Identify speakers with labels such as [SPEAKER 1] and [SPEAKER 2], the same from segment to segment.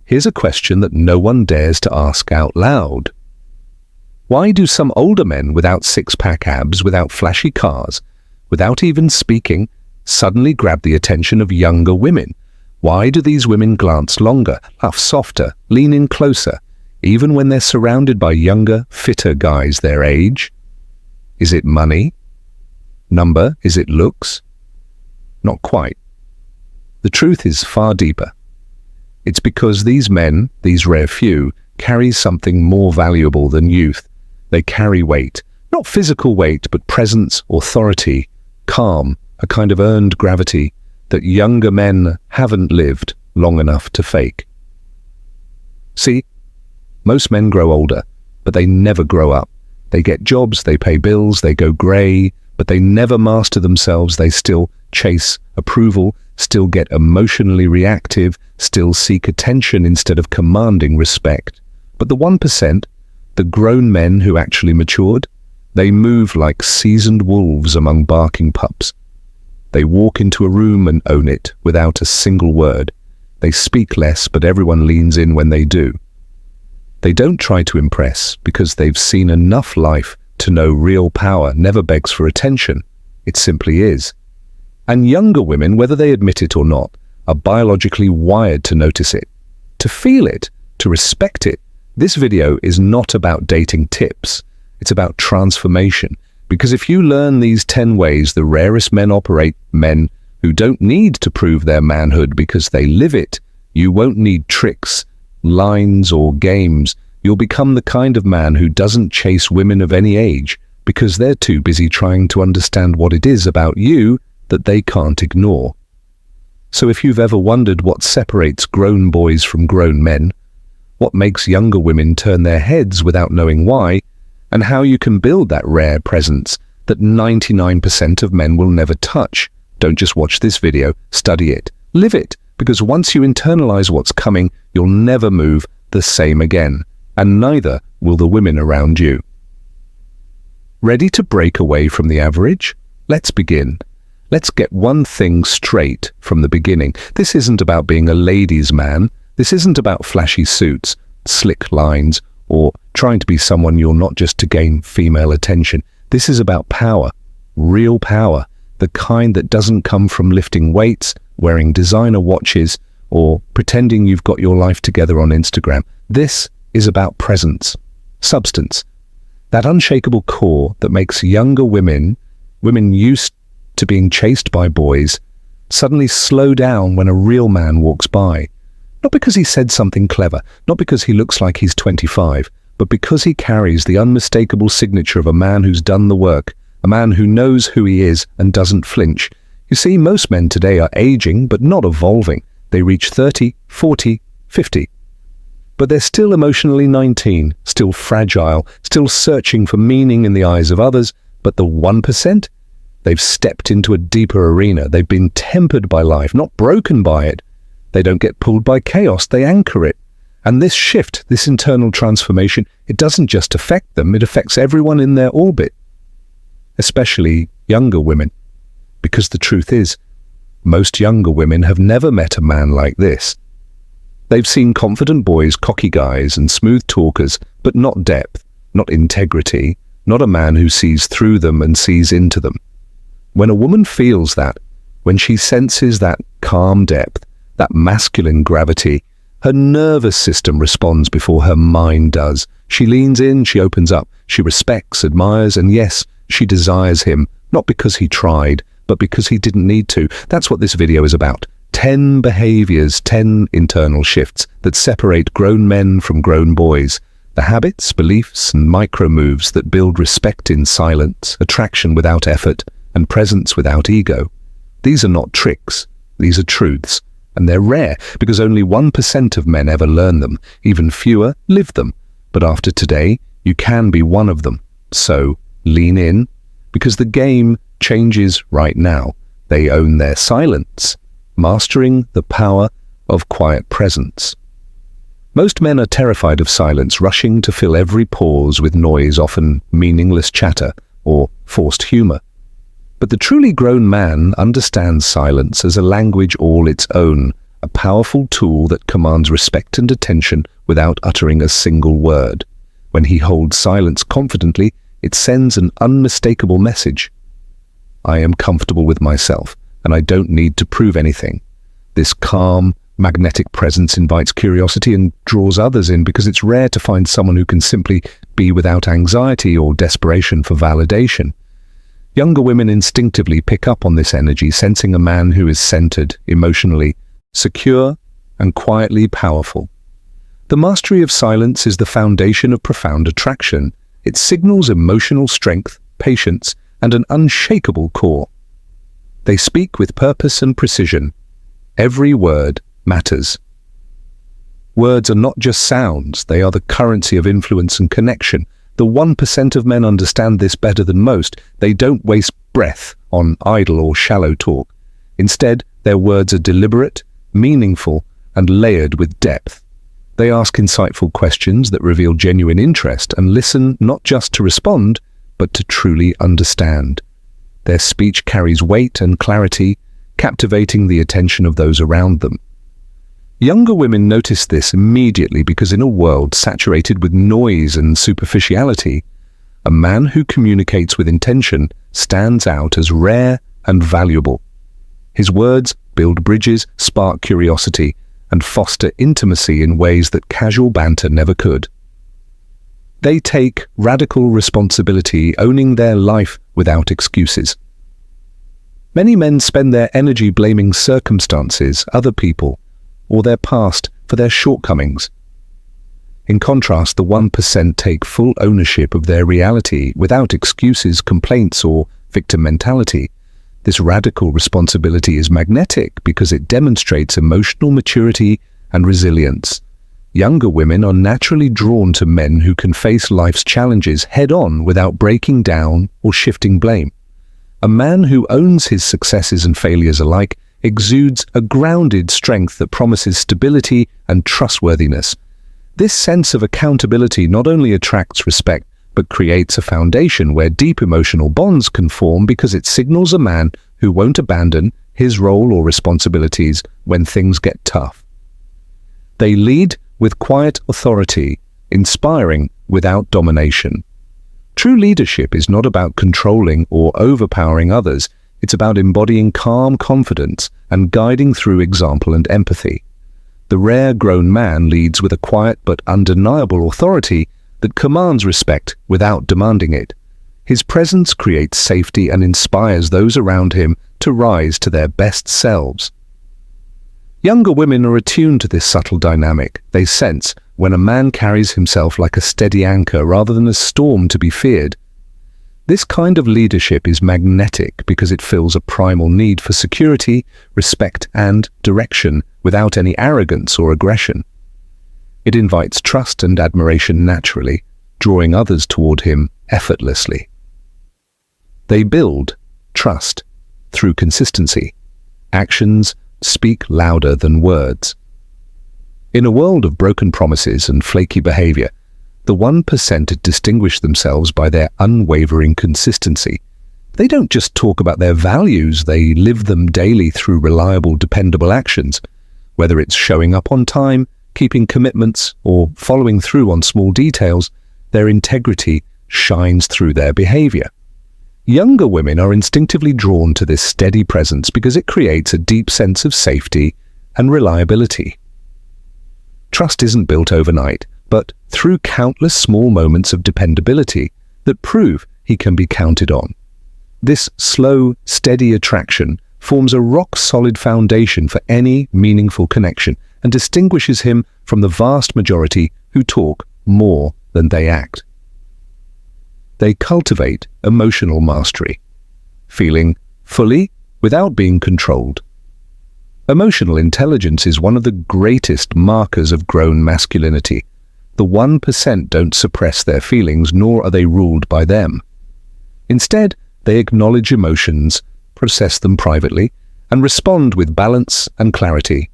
[SPEAKER 1] here's a question that no one dares to ask out loud. Why do some older men without six-pack abs, without flashy cars, without even speaking, suddenly grab the attention of younger women? Why do these women glance longer, laugh softer, lean in closer, even when they're surrounded by younger, fitter guys their age? Is it money? Number? Is it looks? Not quite. The truth is far deeper. It's because these men, these rare few, carry something more valuable than youth. They carry weight, not physical weight, but presence, authority, calm, a kind of earned gravity that younger men haven't lived long enough to fake. See, most men grow older, but they never grow up. They get jobs, they pay bills, they go grey, but they never master themselves. They still chase approval, still get emotionally reactive, still seek attention instead of commanding respect. But the 1%, the grown men who actually matured, they move like seasoned wolves among barking pups. They walk into a room and own it without a single word. They speak less, but everyone leans in when they do. They don't try to impress because they've seen enough life to know real power never begs for attention. It simply is. And younger women, whether they admit it or not, are biologically wired to notice it, to feel it, to respect it. This video is not about dating tips. It's about transformation. Because if you learn these 10 ways the rarest men operate, men who don't need to prove their manhood because they live it, you won't need tricks, lines, or games. You'll become the kind of man who doesn't chase women of any age because they're too busy trying to understand what it is about you that they can't ignore. So if you've ever wondered what separates grown boys from grown men, what makes younger women turn their heads without knowing why, and how you can build that rare presence that 99% of men will never touch, don't just watch this video, study it, live it, because once you internalize what's coming, you'll never move the same again, and neither will the women around you. Ready to break away from the average? Let's begin. Let's get one thing straight from the beginning. This isn't about being a ladies' man. This isn't about flashy suits, slick lines, or trying to be someone you're not just to gain female attention. This is about power, real power, the kind that doesn't come from lifting weights, wearing designer watches, or pretending you've got your life together on Instagram. This is about presence, substance, that unshakable core that makes younger women used to being chased by boys, suddenly slow down when a real man walks by. Not because he said something clever, not because he looks like he's 25, but because he carries the unmistakable signature of a man who's done the work, a man who knows who he is and doesn't flinch. You see, most men today are aging but not evolving. They reach 30, 40, 50. But they're still emotionally 19, still fragile, still searching for meaning in the eyes of others. But the 1%? They've stepped into a deeper arena. They've been tempered by life, not broken by it. They don't get pulled by chaos, they anchor it. And this shift, this internal transformation, it doesn't just affect them, it affects everyone in their orbit, especially younger women. Because the truth is, most younger women have never met a man like this. They've seen confident boys, cocky guys, and smooth talkers, but not depth, not integrity, not a man who sees through them and sees into them. When a woman feels that, when she senses that calm depth, that masculine gravity, her nervous system responds before her mind does. She leans in, she opens up, she respects, admires, and yes, she desires him, not because he tried, but because he didn't need to. That's what this video is about. 10 behaviors, 10 internal shifts that separate grown men from grown boys. The habits, beliefs, and micro moves that build respect in silence, attraction without effort, and presence without ego. These are not tricks, these are truths. And they're rare because only 1% of men ever learn them. Even fewer live them. But after today, you can be one of them. So lean in, because the game changes right now. They own their silence, mastering the power of quiet presence. Most men are terrified of silence, rushing to fill every pause with noise, often meaningless chatter or forced humor. But the truly grown man understands silence as a language all its own, a powerful tool that commands respect and attention without uttering a single word. When he holds silence confidently, it sends an unmistakable message. I am comfortable with myself, and I don't need to prove anything. This calm, magnetic presence invites curiosity and draws others in because it's rare to find someone who can simply be without anxiety or desperation for validation. Younger women instinctively pick up on this energy, sensing a man who is centered, emotionally secure, and quietly powerful. The mastery of silence is the foundation of profound attraction. It signals emotional strength, patience, and an unshakable core. They speak with purpose and precision. Every word matters. Words are not just sounds, they are the currency of influence and connection. The 1% of men understand this better than most. They don't waste breath on idle or shallow talk. Instead, their words are deliberate, meaningful, and layered with depth. They ask insightful questions that reveal genuine interest and listen not just to respond, but to truly understand. Their speech carries weight and clarity, captivating the attention of those around them. Younger women notice this immediately because in a world saturated with noise and superficiality, a man who communicates with intention stands out as rare and valuable. His words build bridges, spark curiosity, and foster intimacy in ways that casual banter never could. They take radical responsibility, owning their life without excuses. Many men spend their energy blaming circumstances, other people, or their past for their shortcomings. In contrast, the 1% take full ownership of their reality without excuses, complaints, or victim mentality. This radical responsibility is magnetic because it demonstrates emotional maturity and resilience. Younger women are naturally drawn to men who can face life's challenges head-on without breaking down or shifting blame. A man who owns his successes and failures alike exudes a grounded strength that promises stability and trustworthiness. This sense of accountability not only attracts respect, but creates a foundation where deep emotional bonds can form because it signals a man who won't abandon his role or responsibilities when things get tough. They lead with quiet authority, inspiring without domination. True leadership is not about controlling or overpowering others. It's about embodying calm confidence and guiding through example and empathy. The rare grown man leads with a quiet but undeniable authority that commands respect without demanding it. His presence creates safety and inspires those around him to rise to their best selves. Younger women are attuned to this subtle dynamic. They sense when a man carries himself like a steady anchor rather than a storm to be feared. This kind of leadership is magnetic because it fills a primal need for security, respect, and direction without any arrogance or aggression. It invites trust and admiration naturally, drawing others toward him effortlessly. They build trust through consistency. Actions speak louder than words. In a world of broken promises and flaky behavior, the 1% distinguish themselves by their unwavering consistency. They don't just talk about their values, they live them daily through reliable, dependable actions. Whether it's showing up on time, keeping commitments, or following through on small details, their integrity shines through their behavior. Younger women are instinctively drawn to this steady presence because it creates a deep sense of safety and reliability. Trust isn't built overnight, but through countless small moments of dependability that prove he can be counted on. This slow, steady attraction forms a rock-solid foundation for any meaningful connection and distinguishes him from the vast majority who talk more than they act. They cultivate emotional mastery, feeling fully without being controlled. Emotional intelligence is one of the greatest markers of grown masculinity. The 1% don't suppress their feelings, nor are they ruled by them. Instead, they acknowledge emotions, process them privately, and respond with balance and clarity.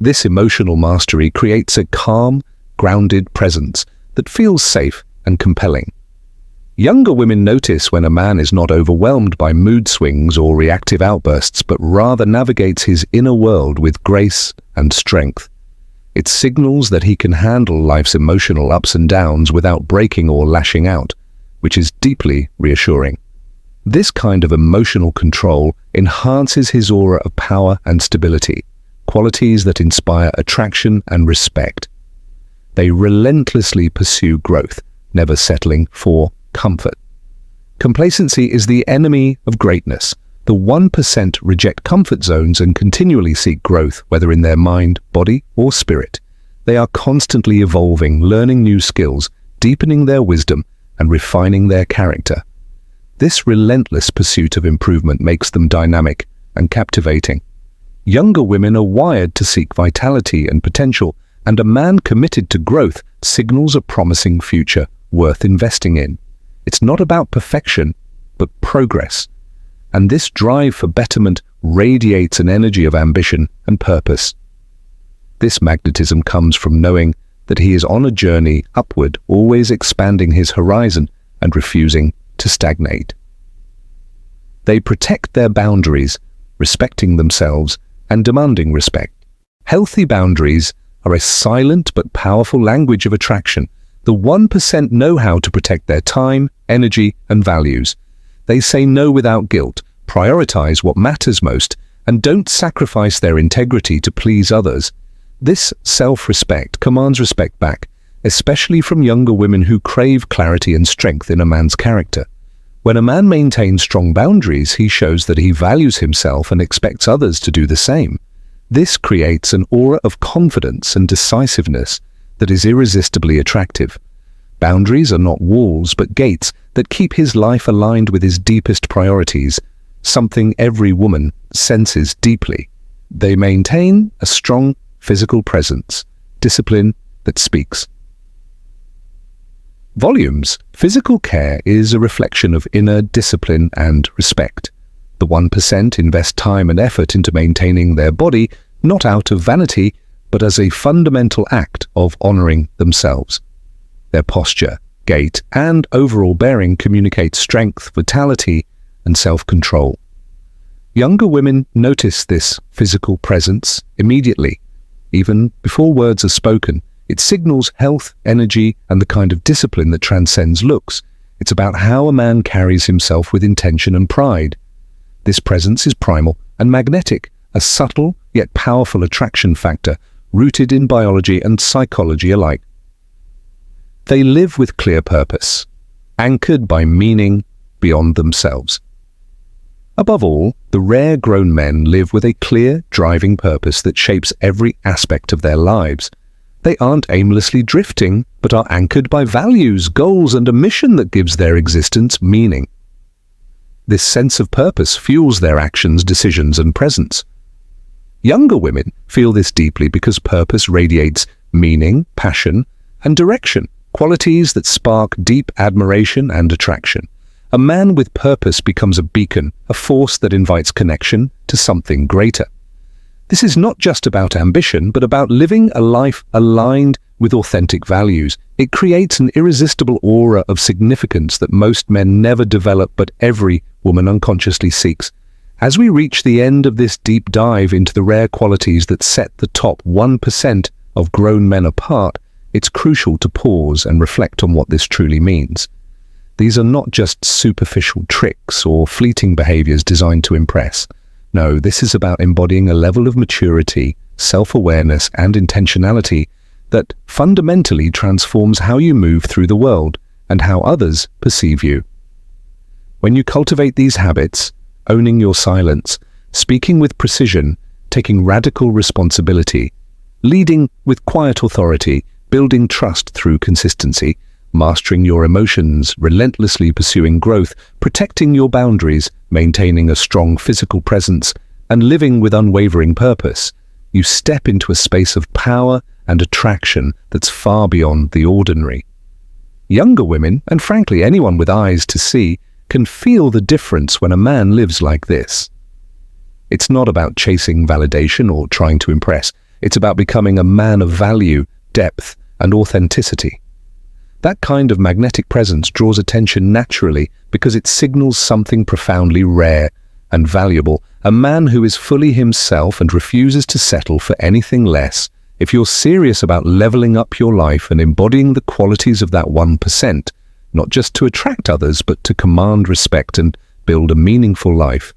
[SPEAKER 1] This emotional mastery creates a calm, grounded presence that feels safe and compelling. Younger women notice when a man is not overwhelmed by mood swings or reactive outbursts, but rather navigates his inner world with grace and strength. It signals that he can handle life's emotional ups and downs without breaking or lashing out, which is deeply reassuring. This kind of emotional control enhances his aura of power and stability, qualities that inspire attraction and respect. They relentlessly pursue growth, never settling for comfort. Complacency is the enemy of greatness. The 1% reject comfort zones and continually seek growth, whether in their mind, body, or spirit. They are constantly evolving, learning new skills, deepening their wisdom, and refining their character. This relentless pursuit of improvement makes them dynamic and captivating. Younger women are wired to seek vitality and potential, and a man committed to growth signals a promising future worth investing in. It's not about perfection, but progress. And this drive for betterment radiates an energy of ambition and purpose. This magnetism comes from knowing that he is on a journey upward, always expanding his horizon and refusing to stagnate. They protect their boundaries, respecting themselves and demanding respect. Healthy boundaries are a silent but powerful language of attraction. The 1% know how to protect their time, energy, and values. They say no without guilt, prioritize what matters most, and don't sacrifice their integrity to please others. This self-respect commands respect back, especially from younger women who crave clarity and strength in a man's character. When a man maintains strong boundaries, he shows that he values himself and expects others to do the same. This creates an aura of confidence and decisiveness that is irresistibly attractive. Boundaries are not walls, but gates that keep his life aligned with his deepest priorities, something every woman senses deeply. They maintain a strong physical presence, discipline that speaks volumes. Physical care is a reflection of inner discipline and respect. The 1% invest time and effort into maintaining their body, not out of vanity, but as a fundamental act of honoring themselves. Their posture, gait, and overall bearing communicate strength, vitality, and self-control. Younger women notice this physical presence immediately. Even before words are spoken, it signals health, energy, and the kind of discipline that transcends looks. It's about how a man carries himself with intention and pride. This presence is primal and magnetic, a subtle yet powerful attraction factor rooted in biology and psychology alike. They live with clear purpose, anchored by meaning beyond themselves. Above all, the rare grown men live with a clear, driving purpose that shapes every aspect of their lives. They aren't aimlessly drifting, but are anchored by values, goals, and a mission that gives their existence meaning. This sense of purpose fuels their actions, decisions, and presence. Younger women feel this deeply because purpose radiates meaning, passion, and direction, qualities that spark deep admiration and attraction. A man with purpose becomes a beacon, a force that invites connection to something greater. This is not just about ambition, but about living a life aligned with authentic values. It creates an irresistible aura of significance that most men never develop, but every woman unconsciously seeks. As we reach the end of this deep dive into the rare qualities that set the top 1% of grown men apart, it's crucial to pause and reflect on what this truly means. These are not just superficial tricks or fleeting behaviors designed to impress. No, this is about embodying a level of maturity, self-awareness, and intentionality that fundamentally transforms how you move through the world and how others perceive you. When you cultivate these habits, owning your silence, speaking with precision, taking radical responsibility, leading with quiet authority, building trust through consistency, mastering your emotions, relentlessly pursuing growth, protecting your boundaries, maintaining a strong physical presence, and living with unwavering purpose, you step into a space of power and attraction that's far beyond the ordinary. Younger women, and frankly anyone with eyes to see, can feel the difference when a man lives like this. It's not about chasing validation or trying to impress. It's about becoming a man of value, depth, and authenticity. That kind of magnetic presence draws attention naturally because it signals something profoundly rare and valuable. A man who is fully himself and refuses to settle for anything less. If you're serious about leveling up your life and embodying the qualities of that 1%, not just to attract others, but to command respect and build a meaningful life,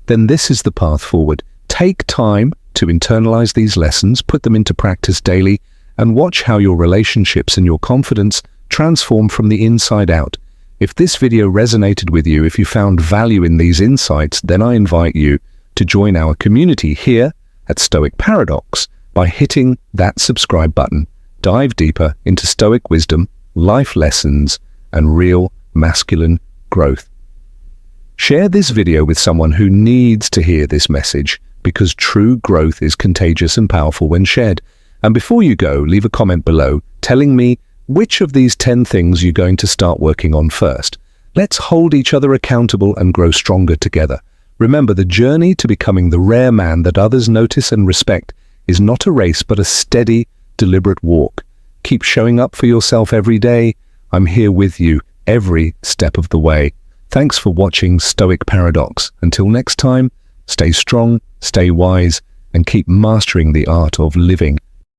[SPEAKER 1] then this is the path forward. Take time to internalize these lessons, put them into practice daily, and watch how your relationships and your confidence transform from the inside out. If this video resonated with you, if you found value in these insights, then I invite you to join our community here at Stoic Paradox by hitting that subscribe button. Dive deeper into Stoic wisdom, life lessons, and real masculine growth. Share this video with someone who needs to hear this message, because true growth is contagious and powerful when shared. And before you go, leave a comment below telling me which of these 10 things you're going to start working on first. Let's hold each other accountable and grow stronger together. Remember, the journey to becoming the rare man that others notice and respect is not a race, but a steady, deliberate walk. Keep showing up for yourself every day. I'm here with you every step of the way. Thanks for watching Stoic Paradox. Until next time, stay strong, stay wise, and keep mastering the art of living